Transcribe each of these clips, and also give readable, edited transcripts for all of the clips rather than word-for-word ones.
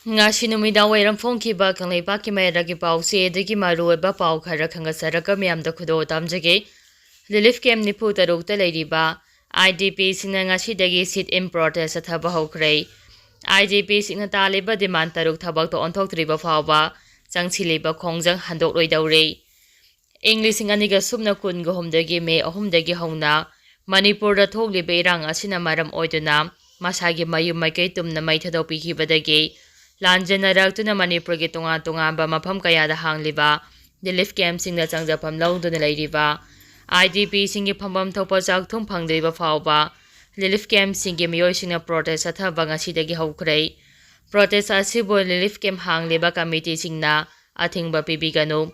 Ngasi numidang wairam phongkhiba kangleipakki mayaragi pause dagi maruoiba pau khara khangasaraka miyamda khudo tamjage relief camp nifu tarukta leiriba IDP singna ngasidagi sit in protest athaba hokhrei IDP singna taliba demand taruk thabak to onthoktriba phawba changchiliba khongjang handok loidawre English aniga subna kun gohomdagi me ahumdagi hauna Manipur da thogliba irang asina maram oiduna masagi mayum maikei tumna maithadopiki badagi Lanjanarak Manipur gi tunga ba mafam kaya da hangliba relief camp singna changjapam lawduna leiriba IDP singi phambam thopa chak thum phangdeiba phawba relief camp singi miyoi singna protest athaba ngasidagi haukrei protest asibo relief camp hangliba committee singna athingba pibiganu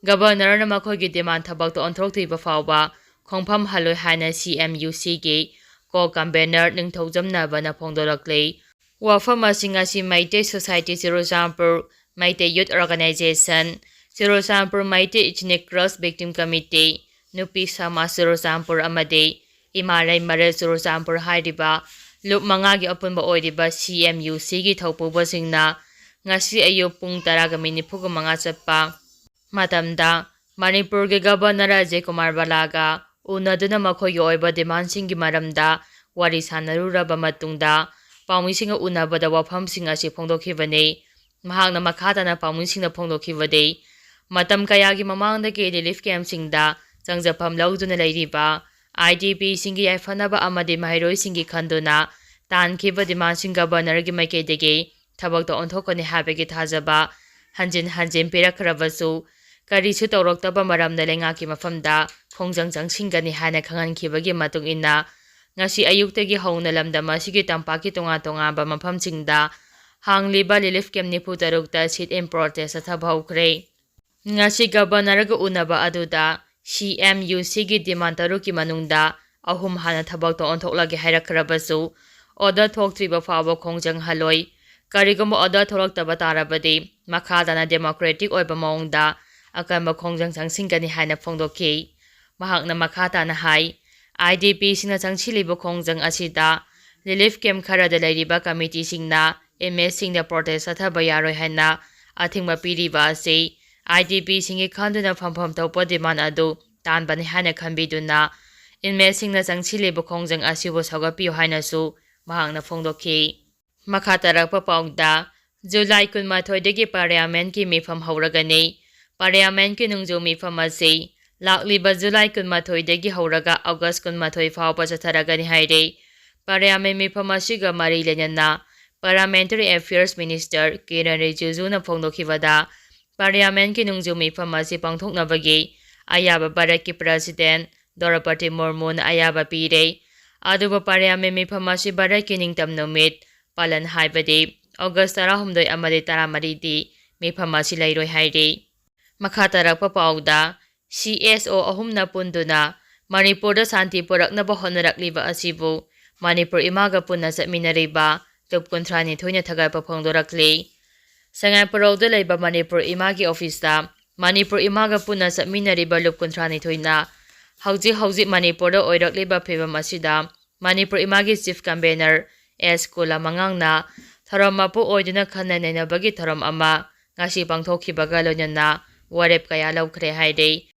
governor na makhoi gi demand thabak to onthoktiba phawba khongpham haloi haina CMUC gi ko convener ningthaujamna bana phongdoraklei Wafam Singasi Maite Society Sirosampur Maite Youth Organization Sirosampur Maite Ethnic Cross Victim Committee Nupi Sama Sirosampur Amade Imaray Mare Sirosampur Haidiba Lup Mangagi Apunba Oidiba CMUC gi Thaupuba Singna Ngasi Ayub Pung Taraga Minipuga Manga Chapa Matamda Manipur ge Governor Ajay Kumar Balaga Unaduna Makoy Oiba Demand Singi Maramda Wari Sanaruraba Matungda Paumisinga unabada wafamsing asi phongdokhibane mahakna makhatana paumisingna phongdokhibade matam kayagi mamangdagi relief camp singda changjapam lawduna leiriba IDP singi yaifanaba amade mahairoi singi khanduna tankhiba dimansing governor gi maikeidegi thabakta onthokani habegi thajaba hanjin pirakhrabasu karisu tawroktaba maramna lengaki mafamda khongjang changsingani hana khangankhibagi matung inna Ngasi ayuktagi hauna lamdama sige tampaki tunga ba mafamsingda hangliba relief camp nifu tarukta sit in protest athaba hokhrei ngasi governor ga unaba aduda CMUC gi demand taruki manungda ahum hana thabak to onthokhlagi hairakhrabasu order thoktriba fawa khongjang haloi karigamo order tholaktaba tarabadi makhadana democratic oiba maungda akamba khongjang changsingani hana phongdokhi mahakna makhatana hai IDP singna changchiliba khongjang asida relief camp khara da leiriba committee singna MS singna protest athaba yaroi haina athingba piriba ase IDP singi khanduna phampham topa demand adu tanbani hana khambiduna MS singna changchiliba khongjang asibo sagapiyo haina su mahangna phongdokhi makatarakpa paungda July 18 dagi parliament ki mifam hauragani parliament ki nungju mifam ase Lakliba July 18 dagi hauraga August 18 fawba chatharagani haire Parliament mifamasiga mari lenana Parliamentary Affairs Minister Kiran Rijiju na phongdokhibada Parliament ki nungju mifamasi pangthoknabagi ayaba Bharat ki President Draupadi Murmu na ayaba pire aduba Parliament mifamasi Bharat ki ningtam numit palan haibadi August 13 amade 13 di mifamasi lairoi haire makatarakpa pauda CSO ahumna punduna Manipur santi puraknaba honarakliba asibu Manipur imaga punna satminariba lup kuntrani thoina thagaipa phongdorakli sangai parauda leiba Manipur imagi office Manipur imaga punna satminariba lup kuntrani thoina hauji Manipur da oirakliba phebam asida Manipur imagi chief convener S Kula mangangna tharamapu oiduna khanna nainabagi tharam ama ngasi pangthokhibaga loinana warep kaya laukhre haidei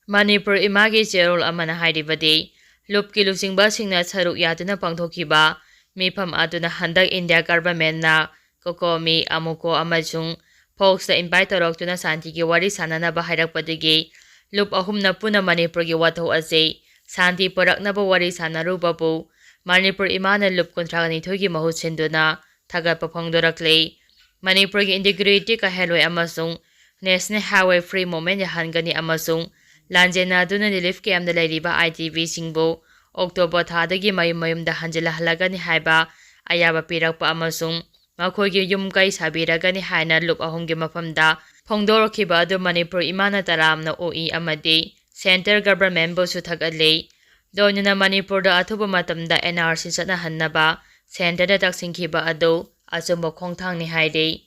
Manipur imagi cherol amana hairibadi lupki lusingba singna saruk yaduna pangthokhiba mifam aduna handak India government na kokomi amuko amajung folks da invite toroktuna santi gi wari sanana ba hairakpadigi lup ahumna puna Manipur gi watho ase santi paraknaba wari sanarubabu Manipur imana lup kontragani thogi mahut senduna thagapa phongdorakle Manipur gi integrity ka heloi amasung National Highway Free Movement yahangani amasung Lanjena duna relief camp da leiriba ITV singbo October thadagi mayum da hanjala halagani haiba ayaba pirakpa amasung makhoigi yum kai sabiragani haina lup ahumgi mafamda phongdorokhiba adu Manipur imana taramna OE amadi center government bo su thagalle doinana Manipur da athuba matamda NRC chana hannaba center da taksingkhiba adu achumba khongthangni haide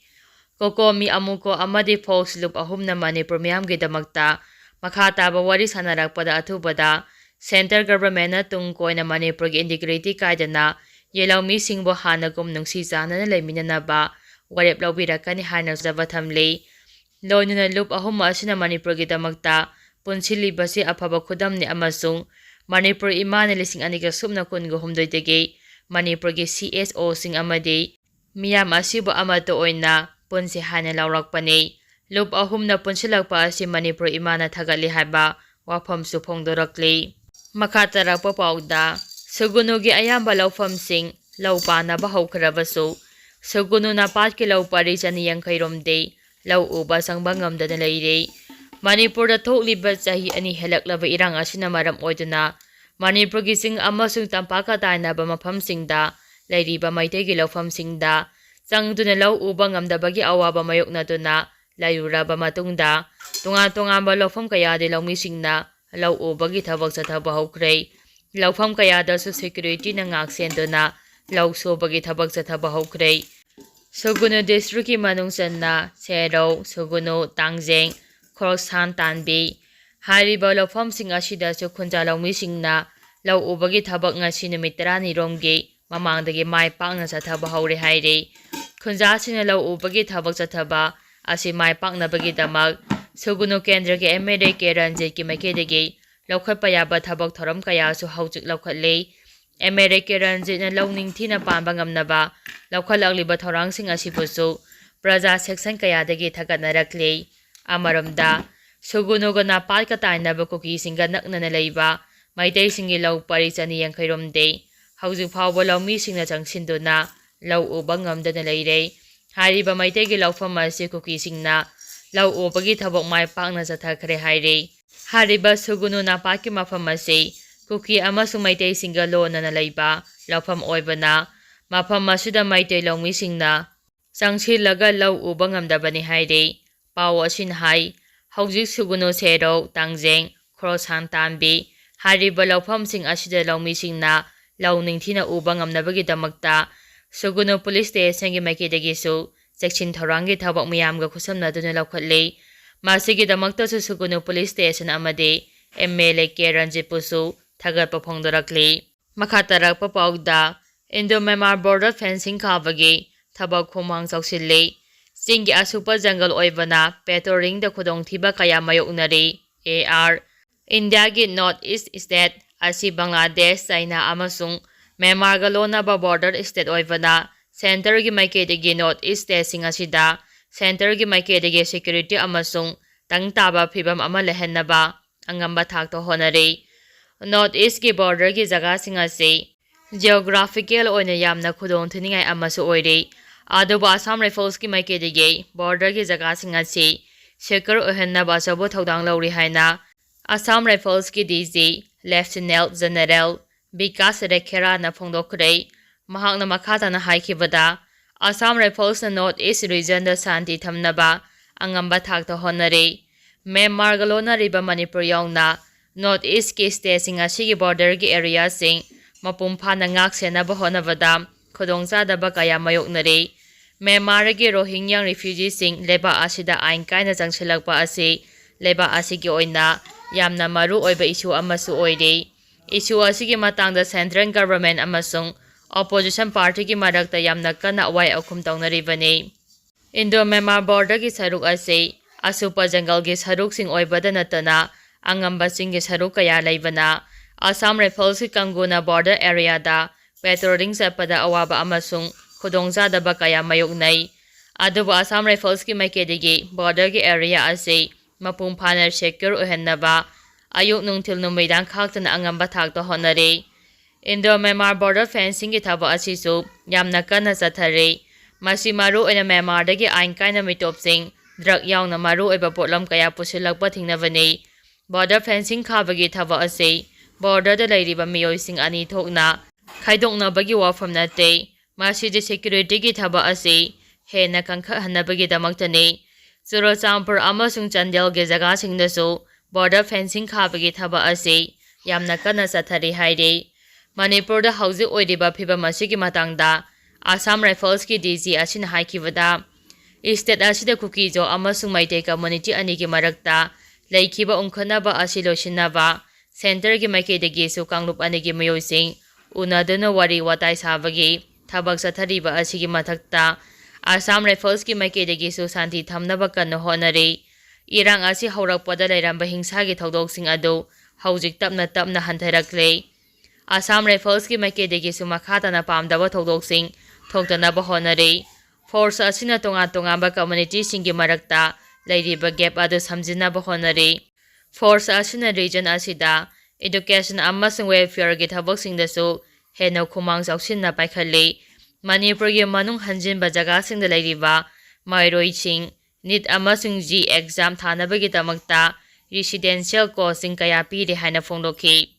kokomi amuko amadi folks lup ahumna Manipur miyamgi damakta Makhataba wari sanarakpada athubada center government na tungkoina Manipur gi integrity kaidana yelawmi singbo hanagum nungsi chanana leiminanaba warep lawbirakani haina jaba thamli loinuna loop ahum asina Manipur gi damakta punchili basi afaba khudamni amasung Manipur imane lising aniga sumna kungo humdoidegi Manipur gi CSO sing amadi miyam asibu amato oina punsi hana lawrakpani loop ahumna punchilakpa asi Manipur imana thagali haba wafam su phongdorakli makatarakpa pawda Sugunugi ayamba lawfamsing lawpanaba hawkharabasu Sugunu Napat ki lawpari chaniyang kairomde law uba sangba ngamdana leire Manipur da thokliba chahi ani helaklaba irang asina maram oiduna Manipur gi sing amasung tampaka tainaba mafamsingda leiriba maitegi lawfamsingda changduna law uba ngamdabagi awaba mayoknaduna layuraba matungda tunga lawfam kayade lawmisingna law ubagi thabak chathaba hawkhrei lawfam kayadasu security na ngaksenduna law sobagi thabak chathaba hawkhrei Sugunu district ki manungsanna Sero Sugunu Tangjeng Khoroksan Tanbi hariba lawfamsing asida su khunja lawmisingna law ubagi thabak ngasi numit 10 romgi mamangdagi mai pakna chathaba hawre haire khunja sina law ubagi thabak chathaba asi mai pakna bagi damak Sugunu kendra ki MLA ke Ranjit ki makedagi lawkhatpa yaba thabak thoram kaya su hawjik lawkhatle MLA ke Ranjit na lawning thina pamba ngamnaba lawkhalakliba thorangsing asibusu praja section kaya dagi thagatnarakle amaramda Sugunuga Napat ka tainaba kuki singa nakna leiba maitei singi law pari chaniyang khairomde hawjik phawba lawmi singna changsinduna law uba ngamdana leire hariba maitei gi lawfam asi kuki singna law ubagi thabak mai pakna chathakhre haire hariba Sugunu Napat ki mafam asi kuki amasung maitei singa lonana leiba lawfam oibana mafam asida maitei lawmi singna changsilaga law uba ngamdabani haire paw asin hai hawjik Sugunu Sero Tangjeng Khoroksan Tanbi hariba lawfamsing asida lawmisingna lawningthina uba ngamnabagi damakta Sugunu police station gi maikedagisu section thorangi thabak miyamga khusamnaduna lawkhatle masigi damakta su Sugunu police station amade MLA ke Ranjit pusu thagatpa phongdorakle makatarakpa pawda Indo-Myanmar border fencing khabagi thabak khomang chawsille Chinggi asukpa jungle oibana patrolling da khudongthiba kaya mayoknari AR India gi North East state asi Bangladesh China amasung Myanmar ga lonaba border state oibana center gi maikedagi North East state sing asida center gi maikedagi security amasung tangtaba phibam ama lehennaba angamba thakto honare North East ki border gi jaga sing ase geographical oina yamna khudongthiningai amasu oire aduba Assam Riffles ki maikedige border ki jaga sing ase secure ohennaba sabo thodang lawri haina Assam Riffles ki DG Lieutenant General Vikas Rekhera na phongdokhrei mahakna makhata na haikibada Assam Riffles na North East region da santi thamnaba angamba thakta honare Myanmar galona riba Manipur yauna North East ki state sing asigi border ki area sing mapum phana ngak senaba honabada khudongchadaba kaya mayoknare Myanmar gi Rohingya refugees sing leba asida ain kaina changsilakpa ase leba asigi oina yamna maru oiba issue amasu oire issue asigi matangda central government amasung opposition party ki marakta yamna kana awai akhum tawnaribane Indo-Myanmar border ki saruk ase asukpa jungle gi saruk sing oibada natana angamba sing gi saruk kaya leibana Assam Riffles ki Kanguna border area da patrolling sapada awaba amasung khudongchadaba kaya mayoknai aduba Assam Riffles ki makedegi border ki area ase mapung phana secure ohennaba ayuk nungthil numaidang khaktana angamba thakta honare Indo-Myanmar border fencing ki thaba asisu yamna kana chathare masi maru oina Myanmar dagi ain kaina mitopsing drug yauna maru oiba potlam kaya pusilakpa thingnabani border fencing khabagi thaba ase border da leiriba miyoising ani thokna khaidoknabagi wafam nate masidi security ki thaba ase hena kankha hanabagi damaktane Churachampur amasung Chandel ge jaga singdasu border fencing khabagi thaba ase yamna kana chathari haire Manipur da hauji oiriba phiba masigi matangda Assam Riffles ki DG asin haikibada state asida kuki jo amasung maite community ani ki marakta laikhiba ungkhanaba asi losinaba center ki makedagi su kanglup ani ki mayoising unadana wari watai sabagi thabak chathariba asigi mathakta Assam Riffles maikedagisu santi thamnaba kanna honari. Irang asi haurakpada lairamba hingsagi thawdoksing adu hawjik tapna tapna hantharakle. Assam Riffles maikedagisu makhatana pamdaba thawdoksing thoktanaba honari. Force asina tonga community singi marakta lairiba gap adu samjinaba honari. Force asina region asida education amasung welfare gi thabaksingdasu hena khumang chawsinna paikhalli. Manipurgi manung hanjinba jagasingda lairiba mairoiching NEET amasung G exam thanabagi damakta residential coaching kaya piri haina phongdoki.